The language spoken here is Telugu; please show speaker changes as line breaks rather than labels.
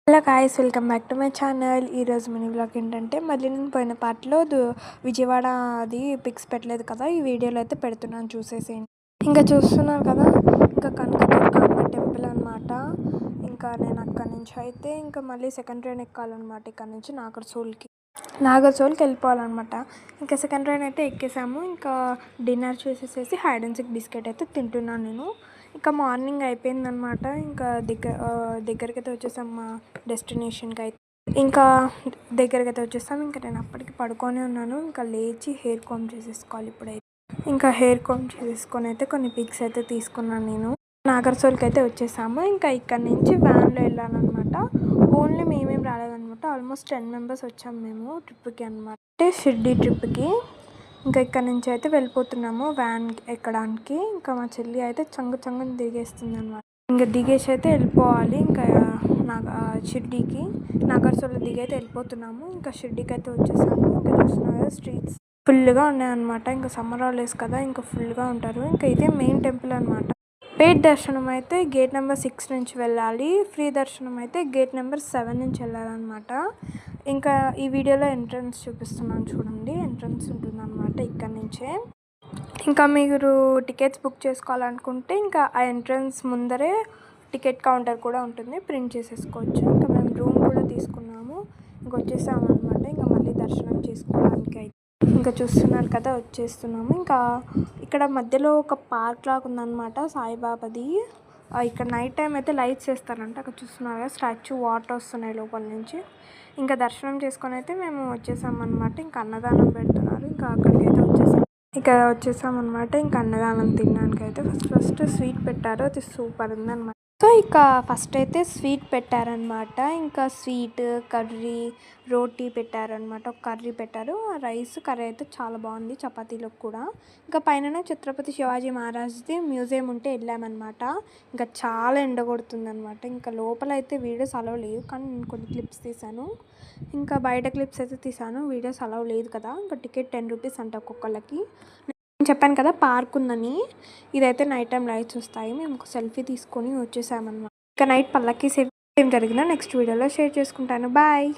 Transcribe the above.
Hello guys, welcome back to my channel. ఈరోజు మినీ బ్లాగ్ ఏంటంటే, మళ్ళీ నేను పోయిన పార్ట్లో విజయవాడ అది పిక్స్ పెట్టలేదు కదా, ఈ వీడియోలో అయితే పెడుతున్నాను, చూసేసేయండి. ఇంకా చూస్తున్నారు కదా, ఇంకా కనకదుర్గమ్మ టెంపుల్ అనమాట. ఇంకా నేను అక్కడి నుంచి అయితే ఇంకా మళ్ళీ సెకండ్ ట్రైన్ ఎక్కాలన్నమాట. ఇక్కడ నుంచి నాగర్సోల్కి వెళ్ళిపోవాలన్నమాట. ఇంకా సెకండ్ ట్రైన్ అయితే ఎక్కేసాము. ఇంకా డిన్నర్ చేసేసేసి హైడ్ అండ్ సిక్ బిస్కెట్ అయితే తింటున్నాను నేను. ఇంకా మార్నింగ్ అయిపోయిందనమాట. ఇంకా దగ్గరికి అయితే వచ్చేసాం మా డెస్టినేషన్కి అయితే. ఇంకా దగ్గరికి అయితే వచ్చేసాం. ఇంకా నేను అప్పటికి పడుకొని ఉన్నాను. ఇంకా లేచి హెయిర్ కామ్ చేసేసుకోవాలి ఇప్పుడైతే. ఇంకా హెయిర్ కామ్ చేసేసుకొని అయితే కొన్ని పిక్స్ అయితే తీసుకున్నాను నేను. నాగర్సోల్కి అయితే వచ్చేసాము. ఇంకా ఇక్కడ నుంచి వ్యాన్లో వెళ్ళాలన్నమాట. ఓన్లీ మేమేం రాలేదనమాట. ఆల్మోస్ట్ 10 మెంబర్స్ వచ్చాము మేము ట్రిప్కి అనమాట, అంటే షిర్డీ ట్రిప్కి. ఇంకా ఇక్కడ నుంచి అయితే వెళ్ళిపోతున్నాము వ్యాన్ ఎక్కడానికి. ఇంకా మా చెల్లి అయితే చంగుని దిగేస్తుంది అనమాట. ఇంకా దిగేసి అయితే వెళ్ళిపోవాలి. ఇంకా షిర్డీకి నాగర్సోల్లో దిగి అయితే వెళ్ళిపోతున్నాము. ఇంకా షిర్డీకి అయితే వచ్చేసాము. ఇంకా చూస్తున్నారు స్ట్రీట్స్ ఫుల్గా ఉన్నాయన్నమాట. ఇంకా సమ్మర్ హాలిడేస్ కదా, ఇంకా ఫుల్గా ఉంటారు. ఇంకా ఇదే మెయిన్ టెంపుల్ అనమాట. పెయిడ్ దర్శనం అయితే గేట్ నెంబర్ 6 నుంచి వెళ్ళాలి. ఫ్రీ దర్శనం అయితే గేట్ నెంబర్ 7 నుంచి వెళ్ళాలన్నమాట. ఇంకా ఈ వీడియోలో ఎంట్రన్స్ చూపిస్తున్నాను చూడండి. ఎంట్రన్స్ ఉంటుందన్నమాట ఇక్కడ నుంచే. ఇంకా మీరు టికెట్స్ బుక్ చేసుకోవాలనుకుంటే ఇంకా ఆ ఎంట్రన్స్ ముందరే టికెట్ కౌంటర్ కూడా ఉంటుంది, ప్రింట్ చేసేసుకోవచ్చు. ఇంకా మేము రూమ్ కూడా తీసుకున్నాము. ఇంకా వచ్చేసామన్నమాట. ఇంకా మళ్ళీ దర్శనం చేసుకోవడానికి అయితే ఇంకా చూస్తున్నారు కదా, వచ్చేస్తున్నాము. ఇంకా ఇక్కడ మధ్యలో ఒక పార్క్ లాగా ఉందన్నమాట, సాయిబాబాది. ఇక్కడ నైట్ టైం అయితే లైట్స్ వేస్తారంట. అక్కడ చూస్తున్నారు కదా, స్టాచ్యూ వాటర్ వస్తున్నాయి లోపల నుంచి. ఇంకా దర్శనం చేసుకొని అయితే మేము వచ్చేసామన్నమాట. ఇంకా అన్నదానం పెడుతున్నారు. ఇంకా అక్కడికైతే వచ్చేసామన్నమాట. ఇంకా అన్నదానం తినడానికి అయితే ఫస్ట్ స్వీట్ పెట్టారు, అది సూపర్ ఉందన్నమాట. సో ఇక ఫస్ట్ అయితే స్వీట్ పెట్టారనమాట. ఇంకా స్వీట్, కర్రీ, రోటీ పెట్టారనమాట. ఒక కర్రీ పెట్టారు. రైస్ కర్రీ అయితే చాలా బాగుంది, చపాతీలకు కూడా. ఇంకా పైన ఛత్రపతి శివాజీ మహారాజ్ది మ్యూజియం ఉంటే వెళ్ళామన్నమాట. ఇంకా చాలా ఎండ కొడుతుందనమాట. ఇంకా లోపల అయితే వీడియోస్ అలవ్ లేవు, కానీ నేను కొన్ని క్లిప్స్ తీసాను. ఇంకా బయట క్లిప్స్ అయితే తీసాను, వీడియోస్ అలవ్ లేదు కదా. ఇంకా టికెట్ 10 రూపీస్ అంట ఒక్కొక్కళ్ళకి. నేను చెప్పాను కదా పార్క్ ఉందని. ఇదైతే నైట్ టైం లైట్స్ వస్తాయి. మేము ఒక సెల్ఫీ తీసుకొని వచ్చేసామన్నమాట. ఇంకా నైట్ పల్లకి సేవ ఏం జరిగిందో నెక్స్ట్ వీడియోలో షేర్ చేసుకుంటాను. బాయ్.